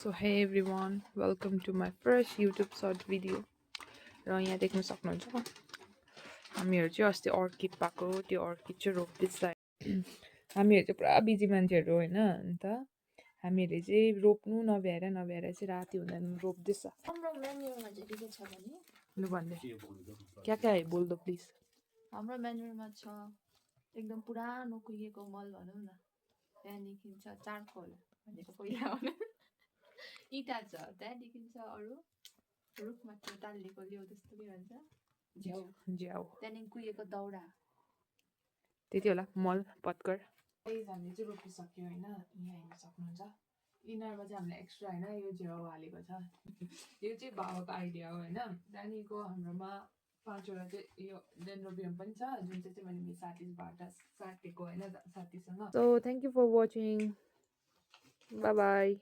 So hey everyone, welcome to my first YouTube short video. र यहाँ देख्न सक्नुहुन्छ हामीहरू चाहिँ अस्ति अर्किड पाएको त्यो अर्किड चाहिँ रोप्दैछ हामीहरू चाहिँ पुरा बिजी मान्छेहरू होइन अन्त हामीहरूले चाहिँ रोप्नु नभ्याएर चाहिँ राति हुँदा रोप्दैछ हाम्रो मेन्युमा चाहिँ के छ भने लु भन्दै क्या है बोल्दो प्लिज हाम्रो मेन्युमा छ एकदम पुरानो कुहिएको मल भनौँ न, त्यहाँदेखि छ चारकोल भनेको पहिला इँटा छ, त्यहाँदेखि छ अरू रुखमा त्यो टालिएको ल्याउ त्यस्तो के भन्छ झ्याउ, ज्याउ त्यहाँदेखि कुहिएको दाउरा, त्यति होला मल पत्कर हामीले चाहिँ रोपिसक्यो होइन। यहाँ हेर्न सक्नुहुन्छ यिनीहरूमा चाहिँ हामीले एक्स्ट्रा होइन यो झ्याउ हालेको छ यो चाहिँ बाबाको आइडिया हो होइन। त्यहाँदेखिको हाम्रोमा 5वटा चाहिँ यो डेन्ड्रोबियम पनि छ जुन चाहिँ मैले साथीबाट साटेको होइन साथीसँग। So thank you for watching, bye by.